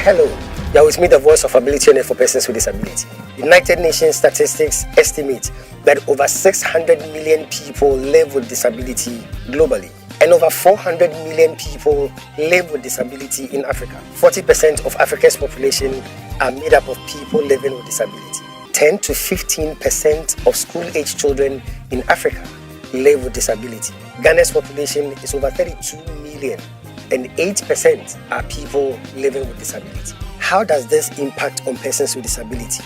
Hello, you are with me, the voice of ability owner for persons with disability. United Nations statistics estimate that over 600 million people live with disability globally, and over 400 million people live with disability in Africa. 40% of Africa's population are made up of people living with disability. 10 to 15% of school-age children in Africa live with disability. Ghana's population is over 32 million, and 8% are people living with disability. How does this impact on persons with disability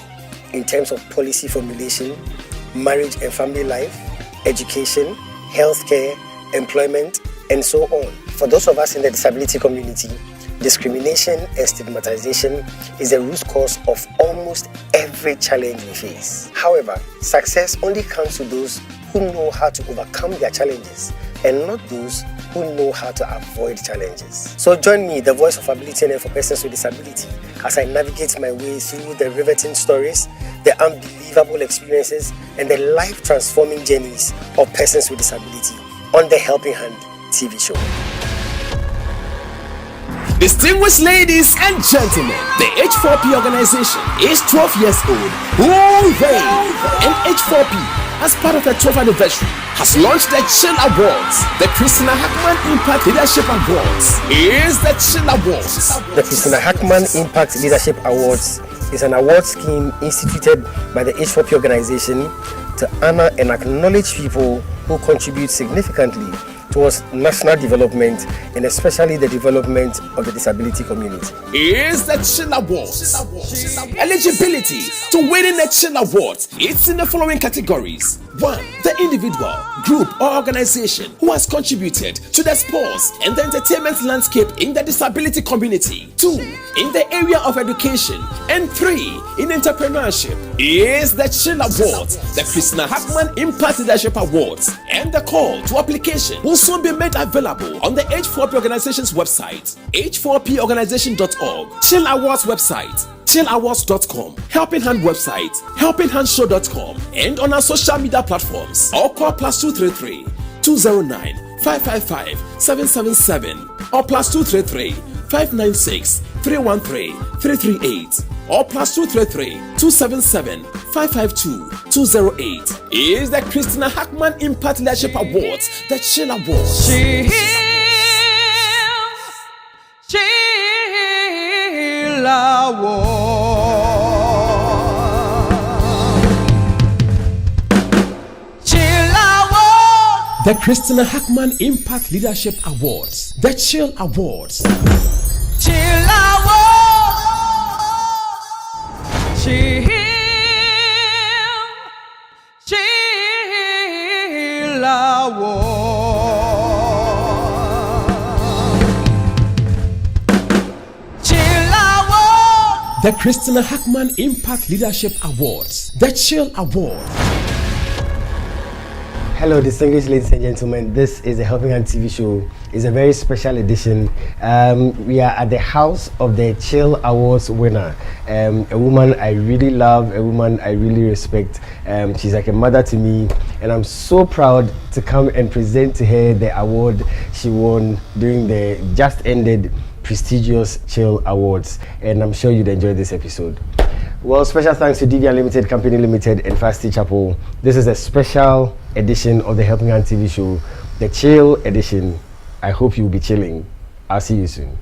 in terms of policy formulation, marriage and family life, education, healthcare, employment, and so on? For those of us in the disability community, discrimination and stigmatization is the root cause of almost every challenge we face. However, success only comes to those who know how to overcome their challenges and not those who know how to avoid challenges. So join me, the voice of ability and for persons with disability, as I navigate my way through the riveting stories, the unbelievable experiences, and the life-transforming journeys of persons with disability on the Helping Hand TV show. Distinguished ladies and gentlemen, the H4P Organization is 12 years old. Hooray! And H4P, as part of the 12th anniversary, has launched the Chill Awards. The Christina Hackman Impact Leadership Awards is the Chill Awards. The Christina Hackman Impact Leadership Awards is an award scheme instituted by the H4P Organization to honor and acknowledge people who contribute significantly towards national development and especially the development of the disability community. Is the Chill Awards. Eligibility to winning the Chill Awards, it's in the following categories. 1. The individual, group or organization who has contributed to the sports and the entertainment landscape in the disability community. 2. In the area of education. And 3. In entrepreneurship. Is the Chill Awards, the Christina Hackman Impact Leadership Awards, and the call to application will soon be made available on the H4P Organization's website, h4porganization.org, Chill Awards website, chillawards.com, Helping Hand website, helpinghandshow.com, and on our social media platforms. Or call +233 209 555 777 or +233 596 313 338 or +233 277 552 208 is the Christina Hackman Impact Leadership Awards, the Chill Awards. Chill Awards. The Christina Hackman Impact Leadership Awards, the Chill Awards. Chill Awards. Chill Awards. Chill Awards. The Christina Hackman Impact Leadership Awards, the Chill Awards. Hello, distinguished ladies and gentlemen. This is a Helping Hand TV show. It's a very special edition. We are at the house of the Chill Awards winner, a woman I really love, a woman I really respect. She's like a mother to me, and I'm so proud to come and present to her the award she won during the just ended prestigious Chill Awards, and I'm sure you'd enjoy this episode. Well, special thanks to DV Unlimited Company Limited and Fasty Chapel. This is a special edition of the Helping Hand TV show, the Chill edition. I hope you'll be chilling. I'll see you soon.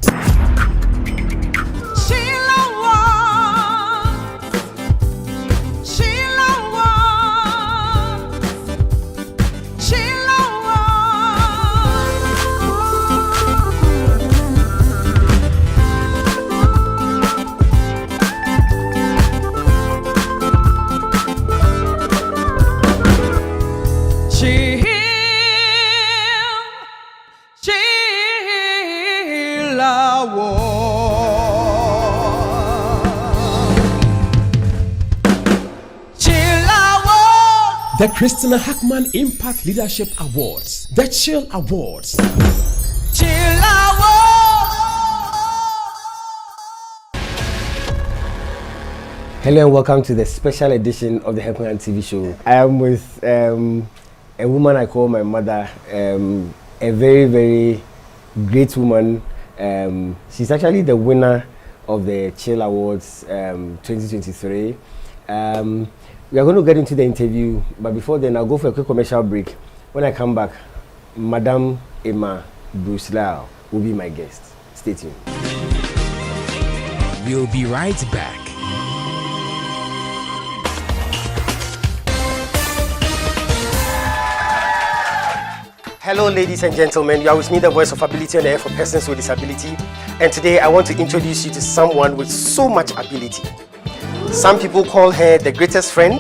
The Christina Hackman Impact Leadership Awards, the Chill Awards. Chill Awards. Hello and welcome to the special edition of the Helping Hand TV show. I am with a woman I call my mother, a very, very great woman. She's actually the winner of the Chill Awards 2023. We are going to get into the interview, but before then, I'll go for a quick commercial break. When I come back, Madam Emma Bruce Lau will be my guest. Stay tuned. We'll be right back. Hello, ladies and gentlemen. You are with me, the voice of ability on air for persons with disability. And today I want to introduce you to someone with so much ability. Some people call her the greatest friend.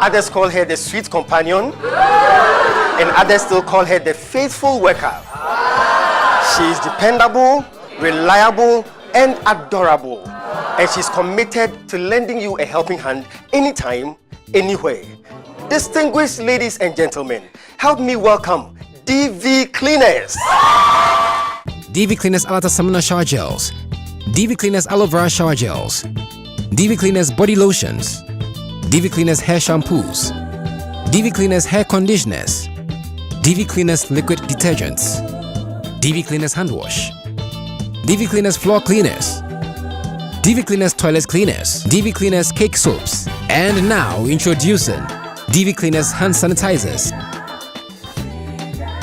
Others call her the sweet companion. And others still call her the faithful worker. She is dependable, reliable, and adorable. And she's committed to lending you a helping hand anytime, anywhere. Distinguished ladies and gentlemen, help me welcome DV Cleaners. DV Cleaners Alata Samana Shower Gels, DV Cleaners Aloe Vera Shower Gels, DV Cleaners Body Lotions, DV Cleaners Hair Shampoos, DV Cleaners Hair Conditioners, DV Cleaners Liquid Detergents, DV Cleaners Hand Wash, DV Cleaners Floor Cleaners, DV Cleaners Toilet Cleaners, DV Cleaners Cake Soaps, and now introducing DV Cleaners Hand Sanitizers.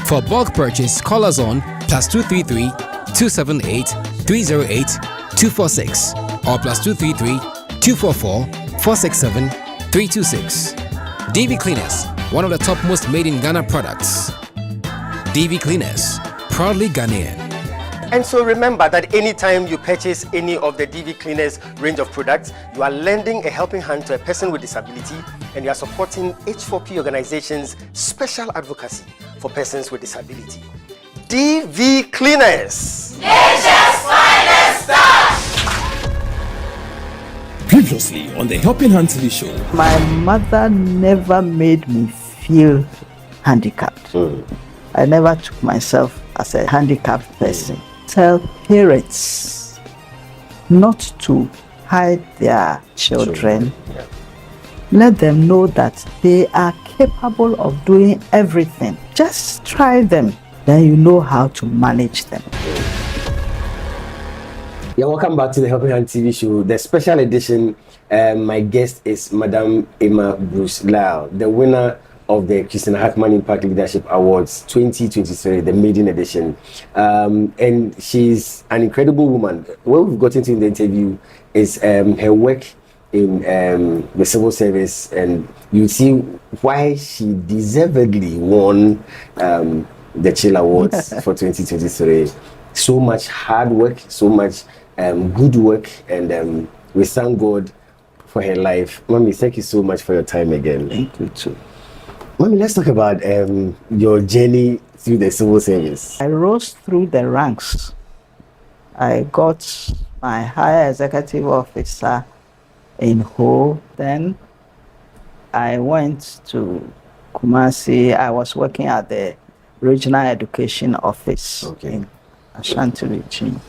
For bulk purchase, call us on +233 278 308 246 or +233 244 467 326. DV Cleaners, one of the top most made in Ghana products. DV Cleaners, proudly Ghanaian. And so remember that anytime you purchase any of the DV Cleaners range of products, you are lending a helping hand to a person with disability, and you are supporting H4P Organization's special advocacy for persons with disability. DV Cleaners. Nature's finest stuff. Previously on the Helping Hand TV show, My mother never made me feel handicapped. I never took myself as a handicapped person. Tell parents not to hide their children. Let them know that they are capable of doing everything. Just try them, then you know how to manage them. Yeah, welcome back to the Helping Hand TV show, the special edition. My guest is Madam Emma Bruce Lau, the winner of the Christina Hackman Impact Leadership Awards 2023, the maiden edition. And she's an incredible woman. What we've got into in the interview is her work in the civil service, and you see why she deservedly won the Chill Awards for 2023. So much hard work, so much good work, and we thank God for her life. Mommy, thank you so much for your time again. Thank you too. Mommy, let's talk about your journey through the civil service. I rose through the ranks. I got my higher executive officer in Ho. Then I went to Kumasi. I was working at the Regional Education Office in Ashanti region.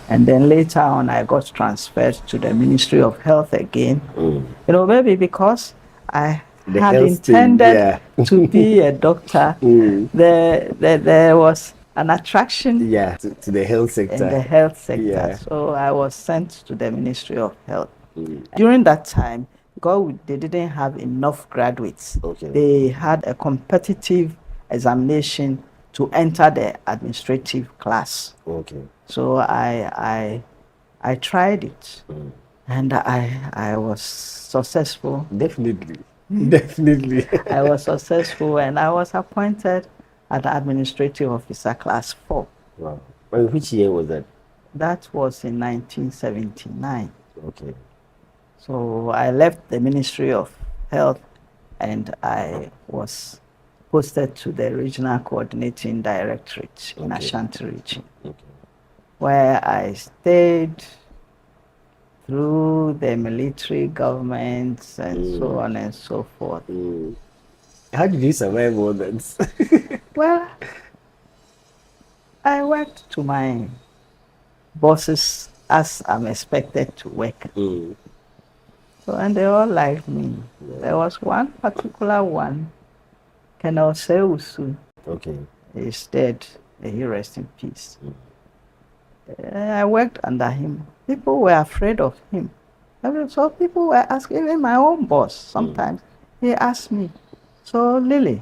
And then later on, I got transferred to the Ministry of Health again. You know, maybe because I had intended to be a doctor, there was an attraction to the health sector. in the health sector. So I was sent to the Ministry of Health. During that time, because they didn't have enough graduates, they had a competitive examination to enter the administrative class. So I tried it, and I was successful. Definitely. I was successful, and I was appointed at the administrative officer class 4. Wow. And which year was that? That was in 1979. So I left the Ministry of Health, and I was posted to the Regional Coordinating Directorate in Ashanti region, where I stayed through the military governments and so on and so forth. How did you survive all that? Well, I worked to my bosses as I'm expected to work. So, and they all liked me. There was one particular one, Colonel Seusu. He's dead. May he rest in peace. I worked under him. People were afraid of him. So people were asking, even my own boss sometimes, he asked me, so Lily,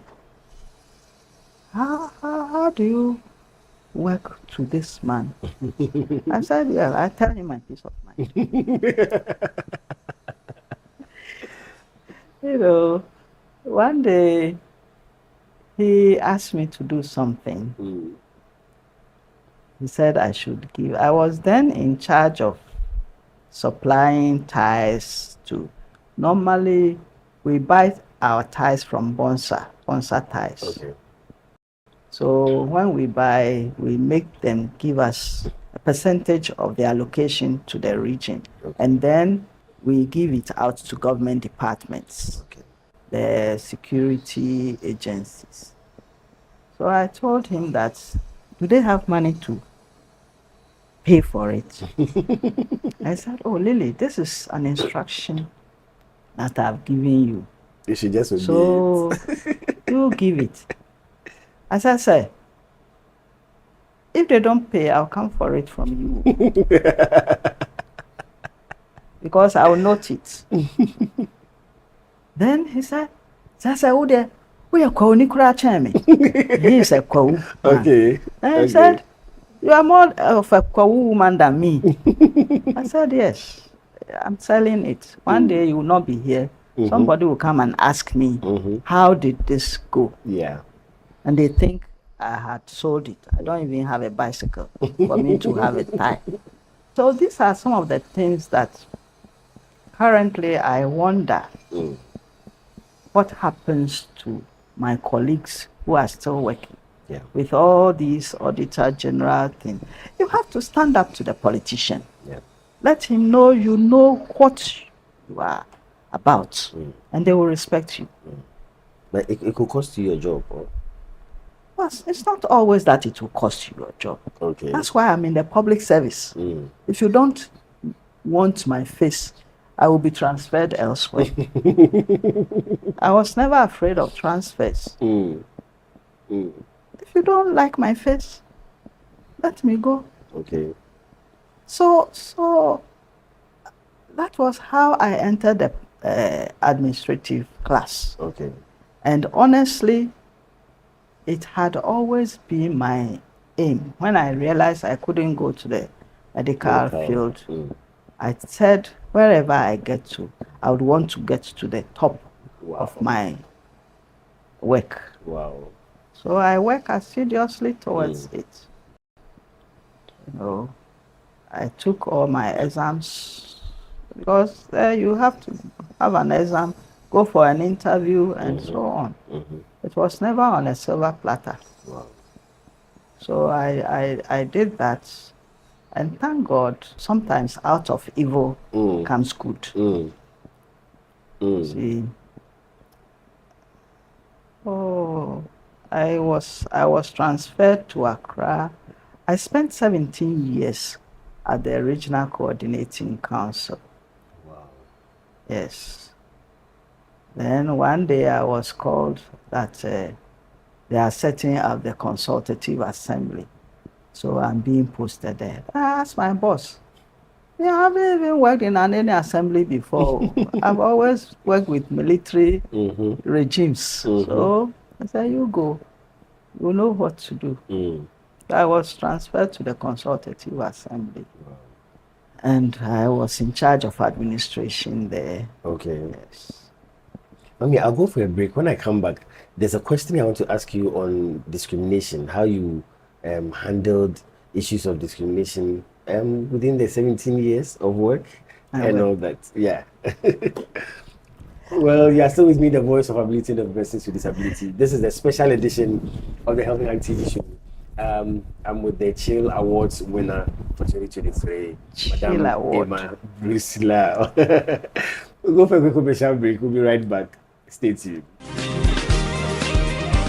how do you work to this man? I said, yeah, I tell him my peace of mind. One day he asked me to do something. He said I should give. I was then in charge of supplying ties to. Normally, we buy our ties from Bonsa ties. Okay. So when we buy, we make them give us a percentage of the allocation to the region. Okay. And then we give it out to government departments, the security agencies. So I told him that, do they have money to pay for it? I said, oh, Lily, this is an instruction that I've given you. You should just obey so you give it. As I said, if they don't pay, I'll come for it from you. Because I will note it. Then he said, oh, there, we are calling me. He is a Kwawu. Okay. And he said, you are more of a Kwawu woman than me. I said, yes, I'm selling it. One day you will not be here. Somebody will come and ask me, how did this go? Yeah. And they think I had sold it. I don't even have a bicycle for me to have a tie. So these are some of the things that currently I wonder what happens to my colleagues who are still working with all these auditor general things. You have to stand up to the politician. Yeah. Let him know you know what you are about, and they will respect you. But it could cost you your job. Or? Well, it's not always that it will cost you your job. Okay. That's why I'm in the public service. If you don't want my face, I will be transferred elsewhere. I was never afraid of transfers. If you don't like my face, let me go. Okay. So that was how I entered the administrative class. Okay. And honestly, it had always been my aim. When I realized I couldn't go to the medical field, I said, wherever I get to, I would want to get to the top of my work. Wow. So I work assiduously towards it. I took all my exams, because you have to have an exam, go for an interview, and so on. It was never on a silver platter. Wow. So I did that, and thank God, sometimes out of evil comes good. See, I was transferred to Accra. I spent 17 years at the Regional Coordinating Council. Wow. Yes. Then one day I was called that they are setting up the consultative assembly. So I'm being posted there. I asked my boss, I haven't even worked in any assembly before. I've always worked with military regimes. So I said, you go. You know what to do. I was transferred to the consultative assembly. Wow. And I was in charge of administration there. Okay. Yes. Okay, I'll go for a break. When I come back, there's a question I want to ask you on discrimination, how you handled issues of discrimination within the 17 years of work and all that. Yeah. Well, you are still with me, the voice of ability and of persons with disability. This is a special edition of the Helping Hand TV show. I'm with the Chill Awards winner for 2023, Madam Emma Brusila. We'll go for a quick commercial break. We'll be right back. Stay tuned.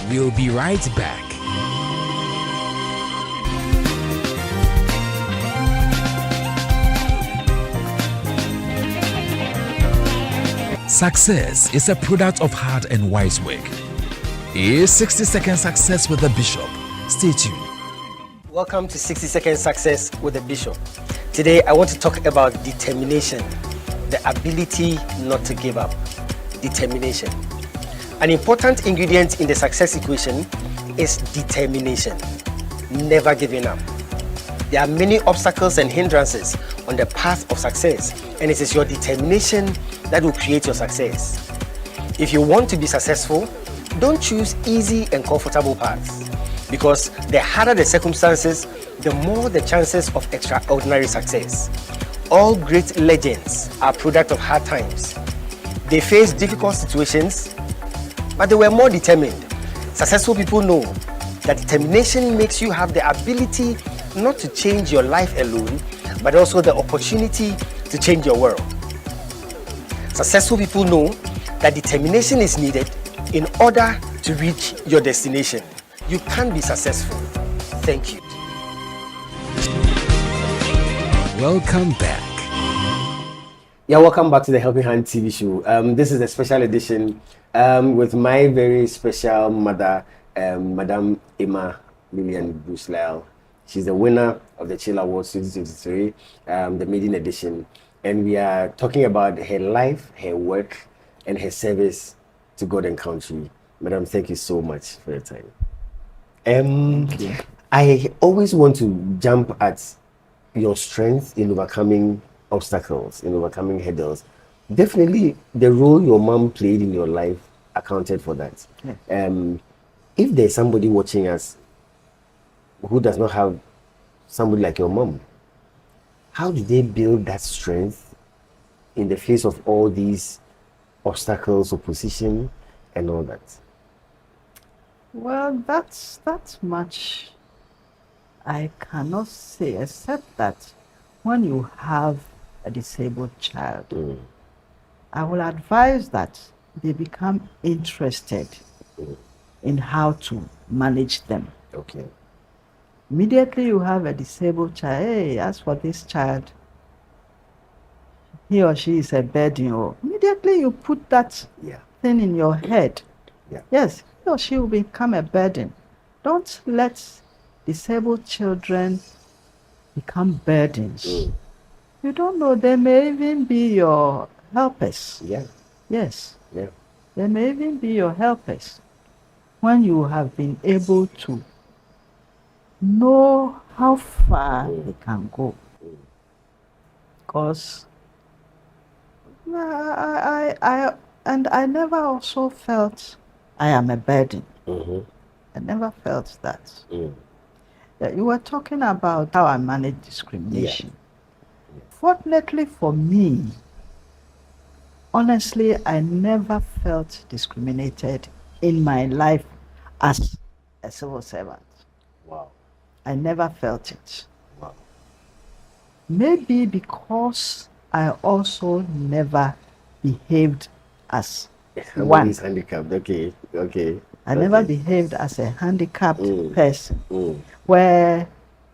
We'll be right back. Success is a product of hard and wise work. Here's 60-second success with the Bishop. Stay tuned. Welcome to 60-Second Success with the Bishop. Today I want to talk about determination, the ability not to give up. Determination. An important ingredient in the success equation is determination, never giving up. There are many obstacles and hindrances on the path of success, and it is your determination that will create your success. If you want to be successful, don't choose easy and comfortable paths, because the harder the circumstances, the more the chances of extraordinary success. All great legends are product of hard times. They faced difficult situations, but they were more determined. Successful people know that determination makes you have the ability not to change your life alone, but also the opportunity to change your world. Successful people know that determination is needed in order to reach your destination. You can be successful. Thank you. Welcome back. Yeah, welcome back to the Helping Hand TV show. This is a special edition with my very special mother, Madam Emma Lillian Bruce Lyle. She's the winner of the Chill Awards 2023, the maiden edition. And we are talking about her life, her work, and her service to God and country. Madam, thank you so much for your time. I always want to jump at your strength in overcoming obstacles, in overcoming hurdles. Definitely, the role your mom played in your life accounted for that. Yeah. If there's somebody watching us who does not have somebody like your mom, how did they build that strength in the face of all these obstacles, opposition, and all that? Well, that's much I cannot say, except that when you have a disabled child, I will advise that they become interested in how to manage them. Okay. Immediately you have a disabled child, hey, as for this child, he or she is a burden. Or immediately you put that thing in your head. Yeah. Yes, he or she will become a burden. Don't let disabled children become burdens. You don't know, they may even be your helpers. Yeah. Yes. Yeah. They may even be your helpers when you have been able to know how far they can go. Because I never also felt I am a burden. I never felt that. You were talking about how I manage discrimination. Yeah. Fortunately for me, honestly, I never felt discriminated in my life as a civil servant. Wow. I never felt it. Wow. Maybe because I also never behaved as one. Somebody's handicapped. Okay. I never behaved as a handicapped person where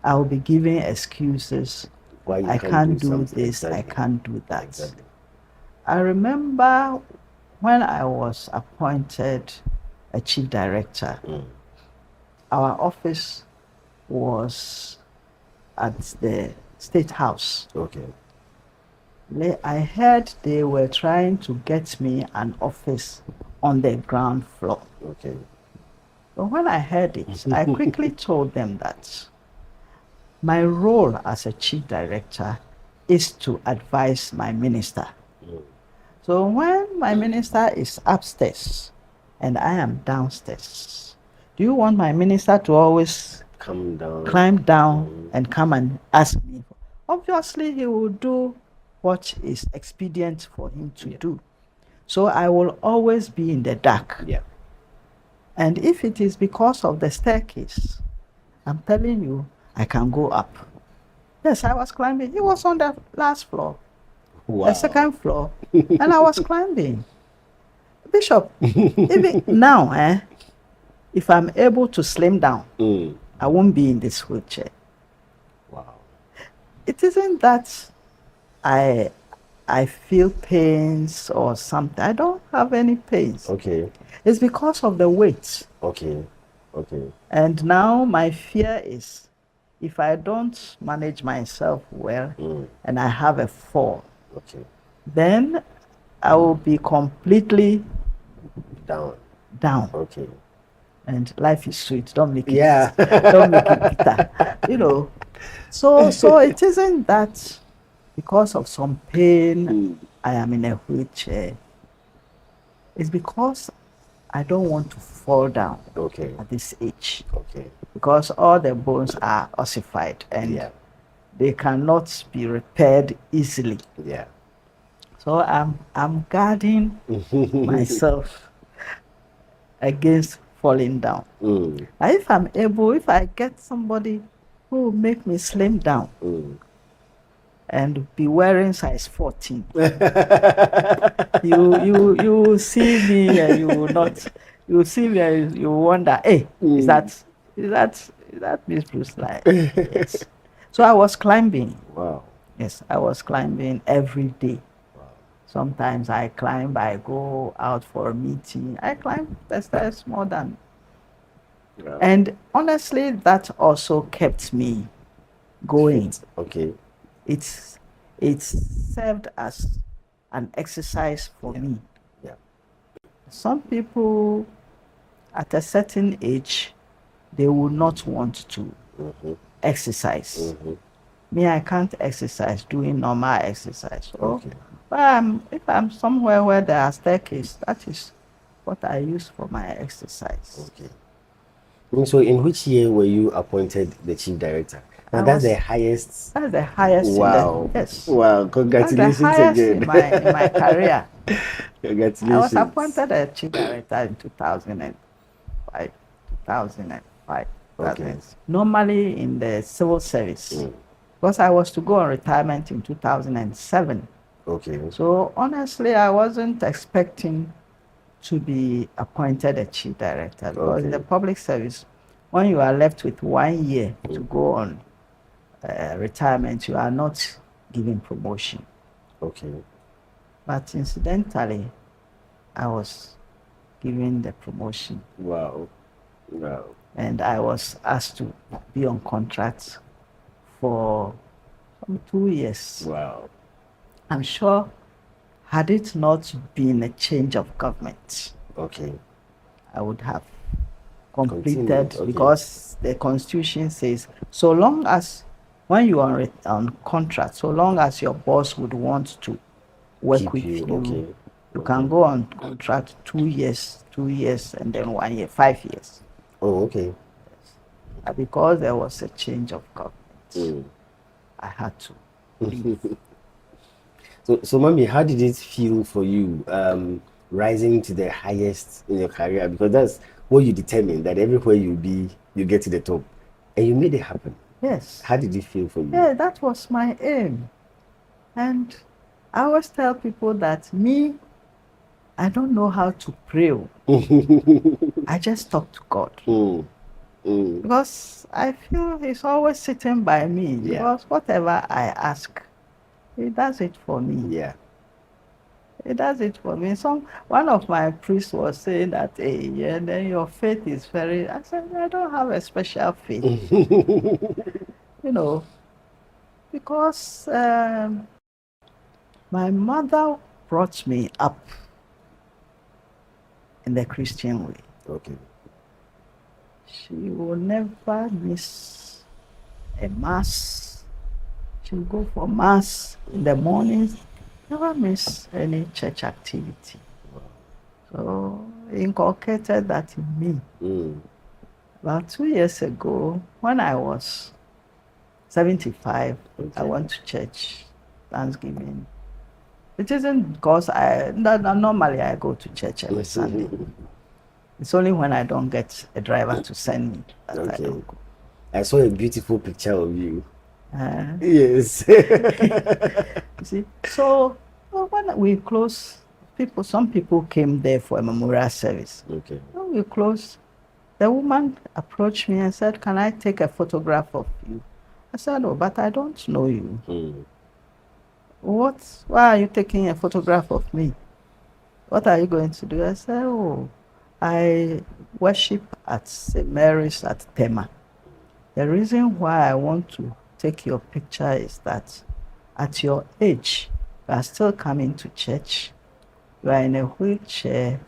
I'll be giving excuses. Why I can't do this, exactly. I can't do that. Exactly. I remember when I was appointed a chief director, our office was at the State House. Okay. I heard they were trying to get me an office on the ground floor. Okay. But when I heard it, I quickly told them that my role as a chief director is to advise my minister. So when my minister is upstairs and I am downstairs, do you want my minister to always climb down and come and ask me? Obviously, he will do what is expedient for him to do. So I will always be in the dark. Yeah. And if it is because of the staircase, I'm telling you, I can go up. Yes, I was climbing. He was on the last floor, the second floor, and I was climbing. Bishop, even now, if I'm able to slim down, I won't be in this wheelchair. Wow. It isn't that I feel pains or something. I don't have any pains. Okay. It's because of the weight. Okay. And now my fear is, if I don't manage myself well and I have a fall, then I will be completely down. Okay. And life is sweet. Don't make it. Yeah. Don't make it bitter. You know. So it isn't that because of some pain I am in a wheelchair. It's because I don't want to fall down at this age. Because all the bones are ossified and they cannot be repaired easily. Yeah. So I'm guarding myself against falling down. If I'm able, if I get somebody who will make me slim down and be wearing size 14, you see me and you will not. You see me and you wonder, hey, is that Miss Bruce Lie? Yes. So I was climbing. Wow. Yes, I was climbing every day. Sometimes I climb, I go out for a meeting. I climb the stairs more than. Wow. And honestly, that also kept me going. Okay. It's served as an exercise for me. Yeah. Some people at a certain age, they will not want to exercise. Me, I can't exercise doing normal exercise. So if I'm somewhere where there are staircases, that is what I use for my exercise. Okay. So in which year were you appointed the chief director? Now that's the highest. That's the highest. Wow. Yes. Wow. Congratulations that's the highest again. in my career. Congratulations. I was appointed a chief director in 2005. 2005. Okay. Normally in the civil service. Because I was to go on retirement in 2007. Okay. So honestly, I wasn't expecting to be appointed a chief director because in the public service, when you are left with 1 year to go on retirement, you are not given promotion. Okay. But incidentally, I was given the promotion. Wow. Wow. And I was asked to be on contract for 2 years. Wow. I'm sure had it not been a change of government, I would have completed because the constitution says so long as when you are on contract, so long as your boss would want to work with you, you can go on contract 2 years, and then 1 year, 5 years. Oh, okay. Yes. Because there was a change of government, I had to leave. So, Mommy, how did it feel for you rising to the highest in your career? Because that's what you determined, that everywhere you be, you get to the top. And you made it happen. Yes. How did it feel for you? Yeah, that was my aim. And I always tell people that me, I don't know how to pray. I just talk to God. Because I feel He's always sitting by me. Because whatever I ask, He does it for me. Yeah. He does it for me. One of my priests was saying that, hey, yeah, then your faith is very. I said, I don't have a special faith. You know, because my mother brought me up in the Christian way. Okay. She will never miss a mass. She'll go for mass in the mornings, never miss any church activity. So he inculcated that in me. About 2 years ago, when I was 75, I went to church, Thanksgiving. It isn't because normally I go to church every Sunday. It's only when I don't get a driver to send me that I don't go. I saw a beautiful picture of you. Yes. You see, so when we closed, some people came there for a memorial service. Okay. When we closed, the woman approached me and said, "Can I take a photograph of you?" I said, "No, but I don't know you." What? Why are you taking a photograph of me? What are you going to do? I said, "Oh, I worship at St. Mary's at Tema." The reason why I want to take your picture is that at your age, you are still coming to church. You are in a wheelchair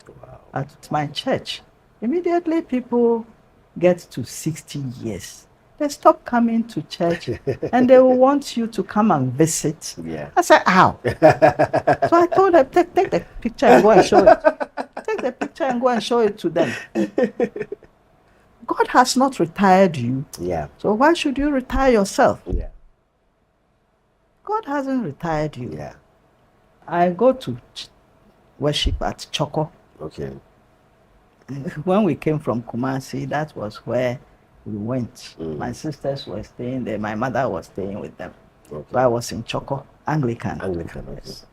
at my church. Immediately people get to 60 years. They stop coming to church and they will want you to come and visit. Yeah. I said, how? So I told them, take the picture and go and show it. Take the picture and go and show it to them. God has not retired you. Yeah. So why should you retire yourself? Yeah. God hasn't retired you. Yeah. I go to worship at Choco. Okay. When we came from Kumasi, that was where we went. My sisters were staying there. My mother was staying with them. Okay. So I was in Choco, Anglican. Anglican, okay. Yes.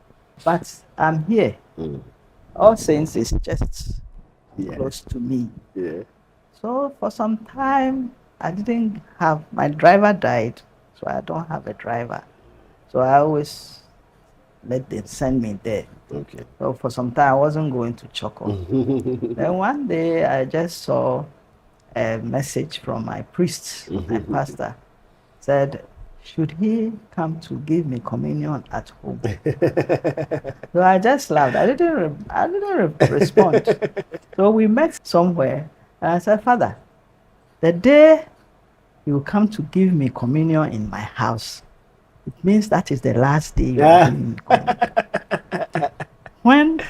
But I'm here. All Saints is just close to me. Yeah. So for some time, I didn't have, my driver died, so I don't have a driver. So I always let them send me there. Okay. So for some time, I wasn't going to Choco. Then one day, I just saw a message from my priest, my pastor, said, should he come to give me communion at home? So I just laughed. I didn't respond. So we met somewhere, and I said, Father, the day you come to give me communion in my house, it means that is the last day you are giving me communion. When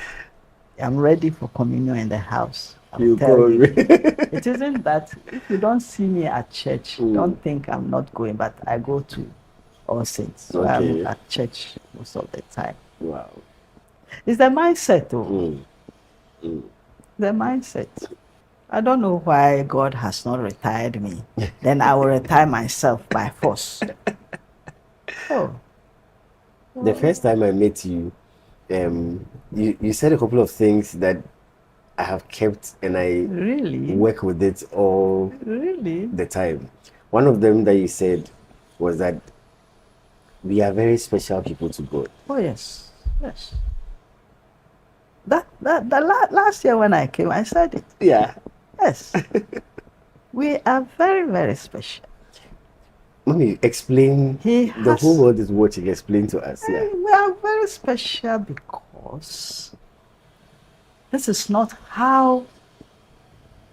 I'm ready for communion in the house, I'll tell you. It isn't that if you don't see me at church, don't think I'm not going, but I go to All Saints. So I'm at church most of the time. Wow. It's the mindset, though. The mindset. I don't know why God has not retired me. Then I will retire myself by force. Oh. The first time I met you, you said a couple of things that I have kept and I work with it all the time. One of them that you said was that we are very special people to God. Oh yes, yes. Last year when I came, I said it. Yeah. Yes. We are very, very special. Let me explain. The whole world is watching. Explain to us. Yeah. We are very special because this is not how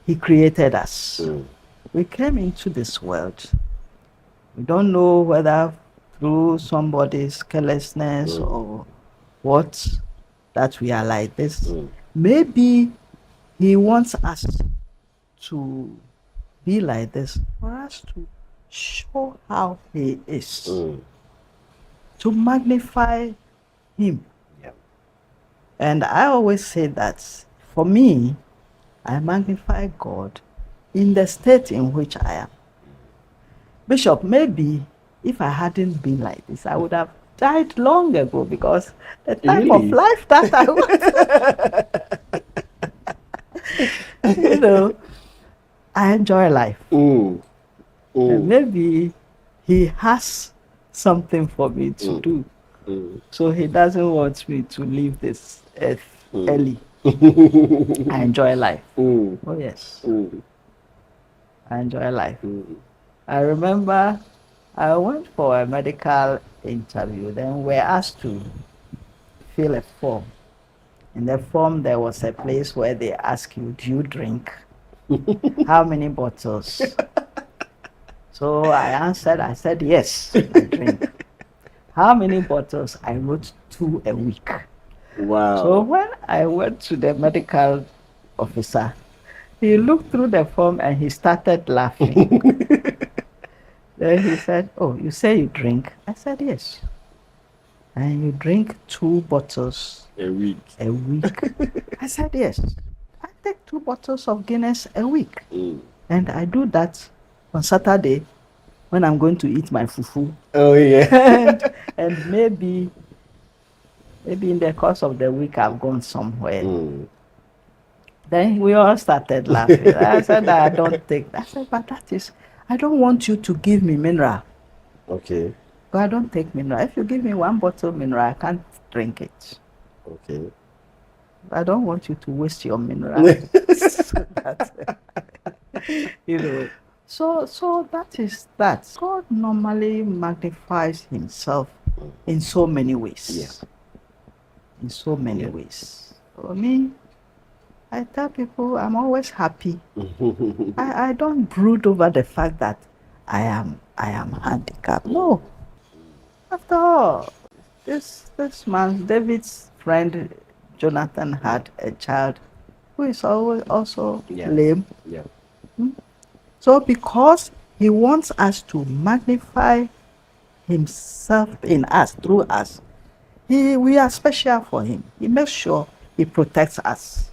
He created us. We came into this world. We don't know whether through somebody's carelessness or what that we are like this. Maybe He wants us to be like this for us to show how He is, to magnify Him. Yeah. And I always say that for me, I magnify God in the state in which I am. Bishop, maybe if I hadn't been like this, I would have died long ago because the type of life that I want. You know, I enjoy life. And maybe He has something for me to do. So He doesn't want me to leave this earth early. I enjoy life. Oh yes. I enjoy life. I remember I went for a medical interview. Then we were asked to fill a form. In the form, there was a place where they ask you, do you drink? How many bottles? So I answered, I said, yes, I drink. How many bottles? I wrote 2 a week. Wow. So when I went to the medical officer, he looked through the form and he started laughing. Then he said, oh, you say you drink? I said, yes. And you drink 2 bottles a week. I said, yes. I take 2 bottles of Guinness a week. And I do that on Saturday when I'm going to eat my fufu. Oh, yeah. and maybe in the course of the week I've gone somewhere. Then we all started laughing. I said, I don't take that. I said, but that is, I don't want you to give me mineral. Okay. But I don't take mineral. If you give me 1 bottle of mineral, I can't drink it. Okay. I don't want you to waste your mineral. So that, you know. So that is that. God normally magnifies himself in so many ways. Yeah. In so many ways. For me, I tell people I'm always happy. I don't brood over the fact that I am handicapped. No. After all, this man, David's friend Jonathan, had a child who is always also lame. Yeah. So because he wants us to magnify himself in us, through us, we are special for him. He makes sure he protects us.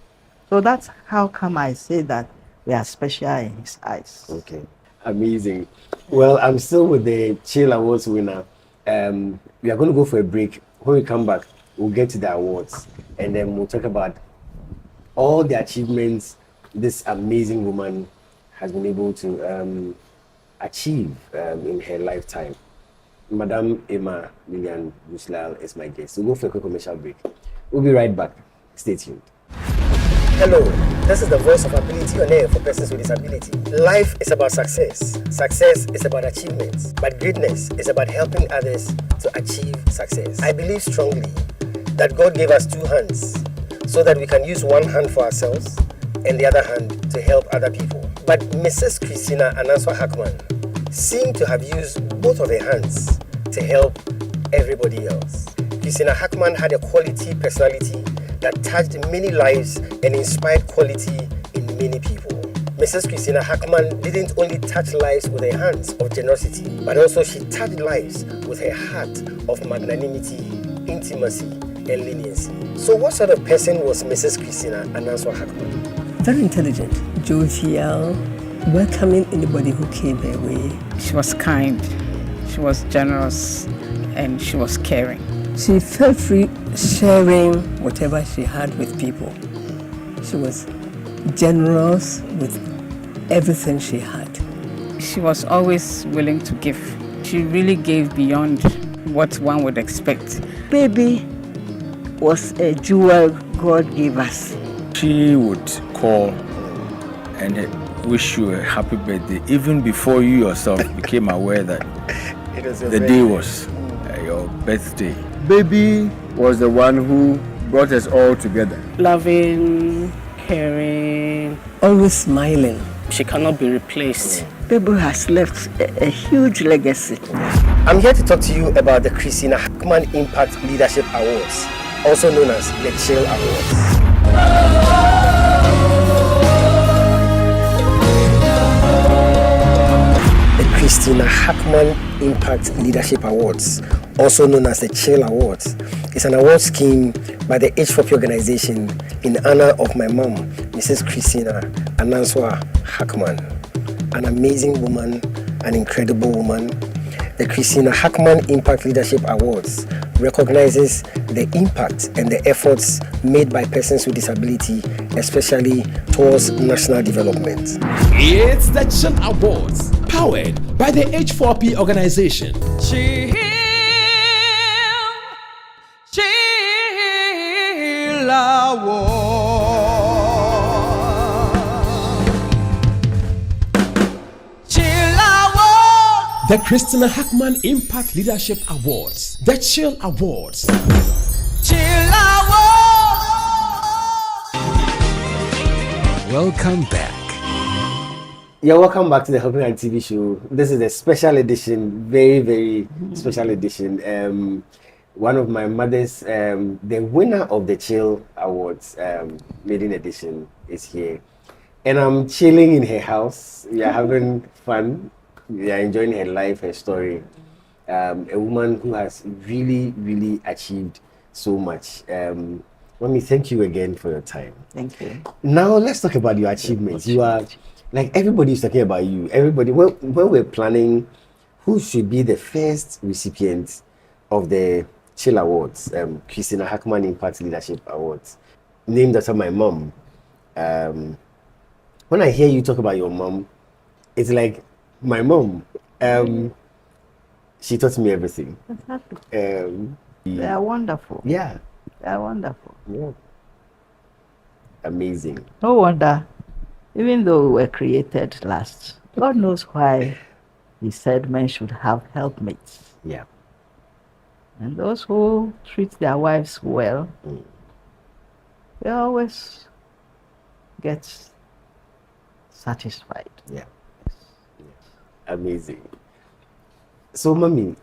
So that's how come I say that we are special in his eyes. Okay. Amazing. Well, I'm still with the Chill Awards winner. We are going to go for a break. When we come back, we'll get to the awards and then we'll talk about all the achievements this amazing woman has been able to achieve in her lifetime. Madam Emma Lillian Buslal is my guest. We'll go for a quick commercial break. We'll be right back. Stay tuned. Hello, this is the voice of ability on air for persons with disability. Life is about success. Success is about achievements. But greatness is about helping others to achieve success. I believe strongly that God gave us two hands so that we can use one hand for ourselves and the other hand to help other people. But Mrs. Christina Ananswa Hackman seemed to have used both of her hands to help everybody else. Christina Hackman had a quality personality that touched many lives and inspired quality in many people. Mrs. Christina Hackman didn't only touch lives with her hands of generosity, but also she touched lives with her heart of magnanimity, intimacy, and leniency. So what sort of person was Mrs. Christina Ananswa Hackman? Very intelligent, jovial, welcoming anybody who came her way. She was kind, she was generous, and she was caring. She felt free sharing whatever she had with people. She was generous with everything she had. She was always willing to give. She really gave beyond what one would expect. Baby was a jewel God gave us. She would call and wish you a happy birthday even before you yourself became aware that the day was your birthday. Baby was the one who brought us all together. Loving, caring, always smiling. She cannot be replaced. Baby has left a huge legacy. I'm here to talk to you about the Christina Hackman Impact Leadership Awards, also known as the Chill Awards. Christina Hackman Impact Leadership Awards, also known as the Chill Awards, is an award scheme by the H4P Organization in honor of my mom, Mrs. Christina Ananswa Hackman, an amazing woman, an incredible woman. The Christina Hackman Impact Leadership Awards recognizes the impact and the efforts made by persons with disability, especially towards national development. It's the Chill Awards, powered by the H4P Organization. Chill Awards. The Christina Hackman Impact Leadership Awards. The Chill Awards. Chill Awards. Welcome back. Yeah, welcome back to the Helping Hand TV show. This is a special edition, very, very special edition. One of my mother's, the winner of the Chill Awards maiden edition is here. And I'm chilling in her house. We are having fun. We are enjoying her life, her story. A woman who has really, really achieved so much. Mami, thank you again for your time. Thank you. Now let's talk about your achievements. You are, like, everybody is talking about you. Everybody, when we're planning who should be the first recipient of the Chill Awards, Christina Hackman Impact Leadership Awards, named after my mom. When I hear you talk about your mom, it's like my mom. She taught me everything. Exactly. They are wonderful. Yeah. They are wonderful. Yeah. Amazing. No wonder, even though we were created last God knows why he said men should have helpmates. Yeah. And those who treat their wives well, they always get satisfied. Yeah. Amazing. So, Mommy,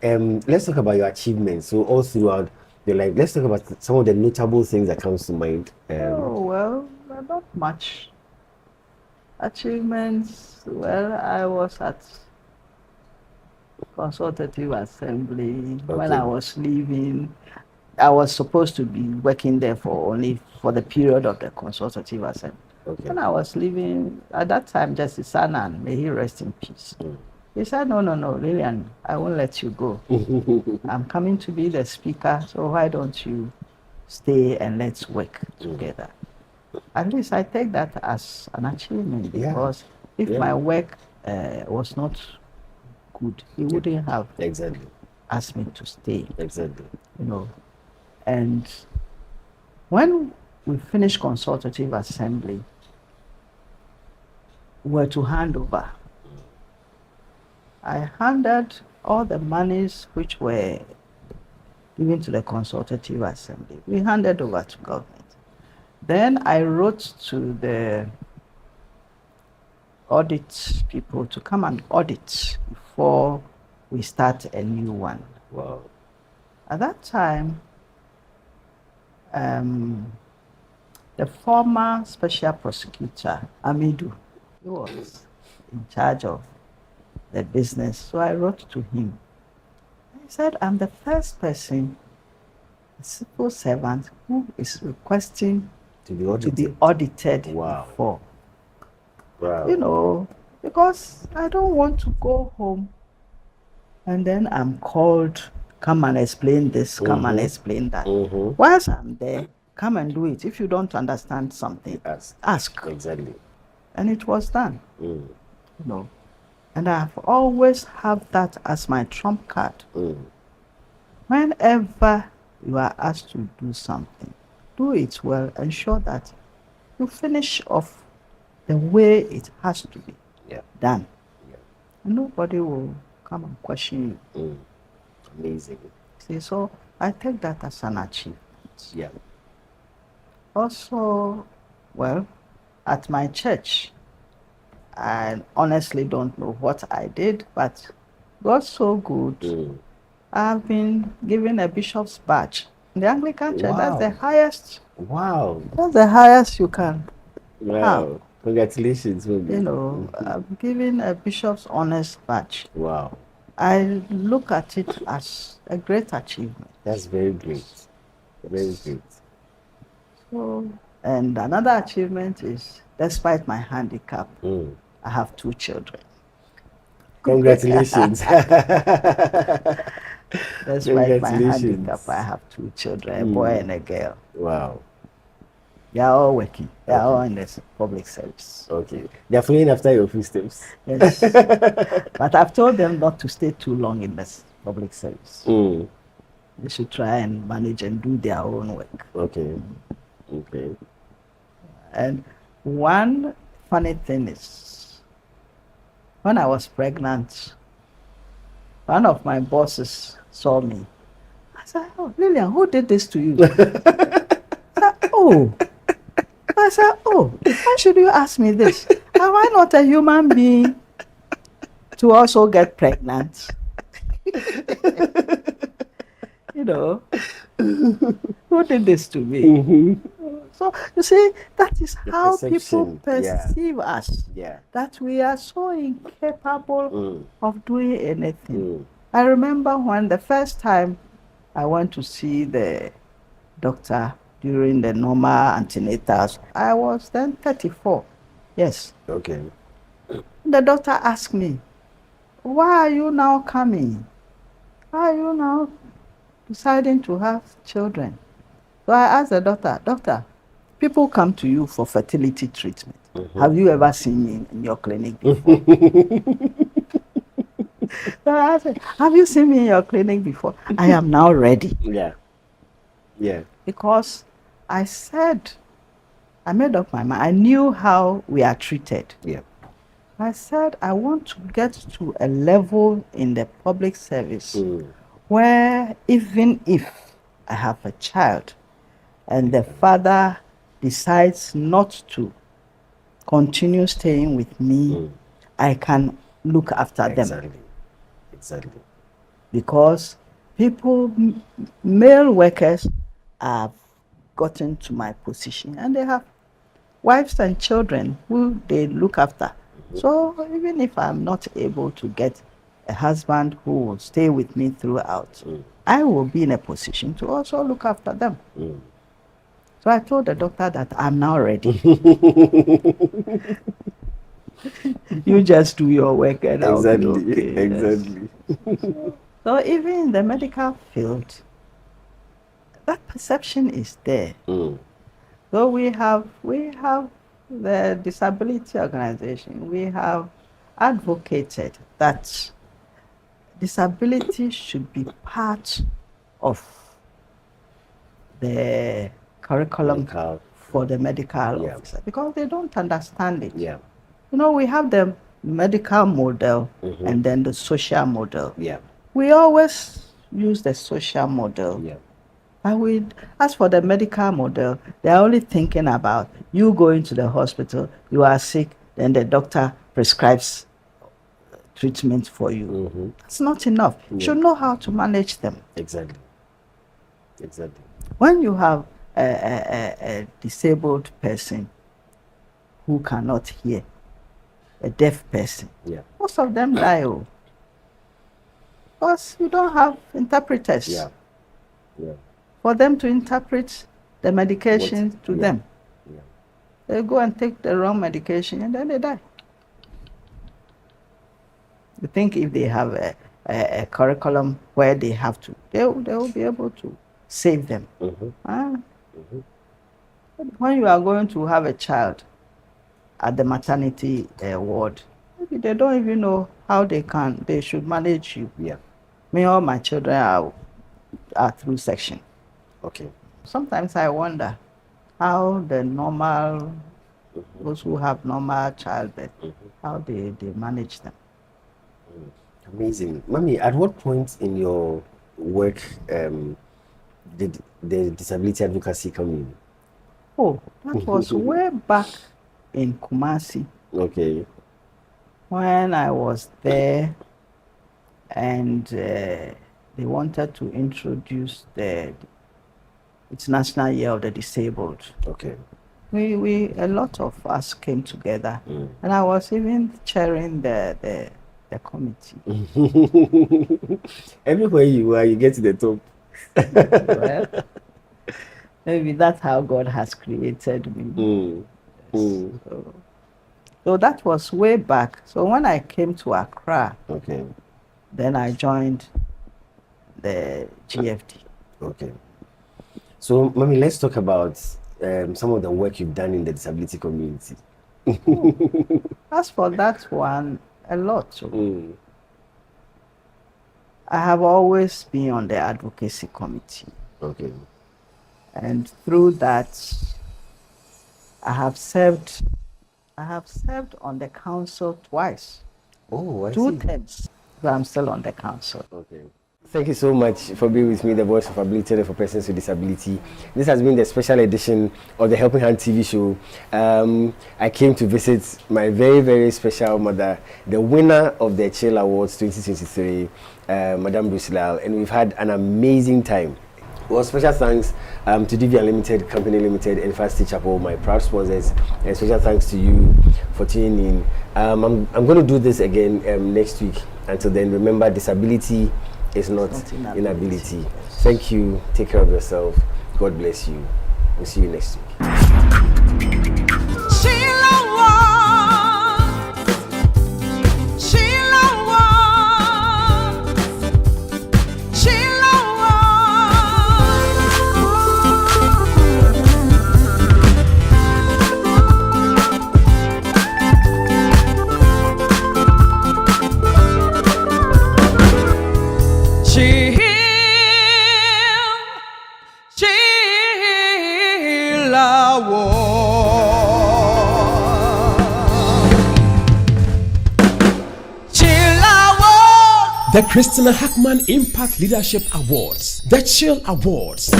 let's talk about your achievements. So, all throughout your life, let's talk about some of the notable things that comes to mind. Well, not much. Achievements, well, I was at Consultative Assembly. When I was leaving, I was supposed to be working there for the period of the Consultative Assembly. Okay. When I was leaving, at that time, Justice Sanan, may he rest in peace. He said, no, Lillian, I won't let you go. I'm coming to be the speaker, so why don't you stay and let's work together? At least I take that as an achievement, because if my work was not good, he wouldn't have asked me to stay. Exactly. You know. And when we finished Consultative Assembly, we were to hand over. I handed all the monies which were given to the Consultative Assembly. We handed over to government. Then I wrote to the audit people to come and audit before we start a new one. Wow. At that time, the former special prosecutor, Amidu, he was in charge of the business. So I wrote to him. He said, I'm the first person, a civil servant, who is requesting to be audited before. Wow. You know, because I don't want to go home and then I'm called, come and explain this, come and explain that. Whilst I'm there, come and do it. If you don't understand something, ask. Exactly. And it was done. You know. And I've always had that as my trump card. Whenever you are asked to do something, do it well, ensure that you finish off the way it has to be done. And nobody will come and question you. Amazing. See, so I take that as an achievement. Yeah. Also, well, at my church, I honestly don't know what I did, but God's so good. I've been given a bishop's badge. In the Anglican Church, that's the highest. Wow. That's the highest you can have. Congratulations. You know, I'm given a bishop's honors badge. Wow. I look at it as a great achievement. That's very great. Very great. So, and another achievement is, despite my handicap, I have 2 children. Congratulations. Despite my handicap, I have 2 children, a boy and a girl. Wow. They are all working. They are all in the public service. Okay. They are following after your footsteps. Yes. But I've told them not to stay too long in the public service. They should try and manage and do their own work. Okay. Okay. And one funny thing is, when I was pregnant, one of my bosses saw me. I said, oh, Lillian, who did this to you? I said, why should you ask me this? Am I not a human being to also get pregnant? You know, who did this to me? So, you see, that is how people perceive us. That we are so incapable of doing anything. I remember when the first time I went to see the doctor during the normal antenatals, I was then 34. Yes. Okay. The doctor asked me, why are you now coming? Why are you now deciding to have children? So I asked the doctor, people come to you for fertility treatment. Have you ever seen me in your clinic before? So I said, have you seen me in your clinic before? I am now ready. Yeah. Because I said, I made up my mind. I knew how we are treated. Yeah. I said I want to get to a level in the public service where even if I have a child and the father decides not to continue staying with me, I can look after them. Exactly. Because male workers have gotten to my position and they have wives and children who they look after. So even if I'm not able to get a husband who will stay with me throughout, I will be in a position to also look after them. So I told the doctor that I'm now ready. You just do your work and I'll be okay. Exactly. So even in the medical field, that perception is there. So we have the disability organization. We have advocated that disability should be part of the curriculum for the medical officer because they don't understand it. Yeah. You know, we have the medical model and then the social model. Yeah. We always use the social model. Yeah. And as for the medical model, they're only thinking about you going to the hospital, you are sick, then the doctor prescribes treatment for you. That's not enough. You should know how to manage them. Exactly. When you have a disabled person who cannot hear, a deaf person, most of them die. Because you don't have interpreters. For them to interpret the medication to them. They go and take the wrong medication and then they die. You think if they have a curriculum where they have to, they will be able to save them. When you are going to have a child at the maternity ward, maybe they don't even know how they should manage you. Me, all my children are through section. Okay. Sometimes I wonder how the normal, those who have normal childbirth, how they manage them. Amazing. Mami, at what point in your work did the disability advocacy come in? Oh, that was way back in Kumasi. Okay. When I was there and they wanted to introduce the International Year of the Disabled. Okay. A lot of us came together, and I was even chairing the committee. Everywhere you are, you get to the top. Well, maybe that's how God has created me. So that was way back. So when I came to Accra, then I joined the GFD. Okay. So, Mami, let's talk about some of the work you've done in the disability community. As for that one, a lot. I have always been on the advocacy committee. Okay. And through that, I have served on the council twice. Oh, I see. 2 terms. So I'm still on the council. Okay. Thank you so much for being with me, the voice of ability for persons with disability. This has been the special edition of the Helping Hand TV show. I came to visit my very, very special mother, the winner of the Chill Awards 2023, Madame Brusilal, and we've had an amazing time. Well, special thanks to DV Unlimited, Company Limited, and Fast Chapel, my proud sponsors, and special thanks to you for tuning in. I'm going to do this again next week. Until then, remember, disability is not inability. Thank you. Take care of yourself. God bless you. We'll see you next week. Chill out. The Christina Hackman Impact Leadership Awards. The Chill Awards.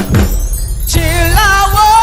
Chill Awards.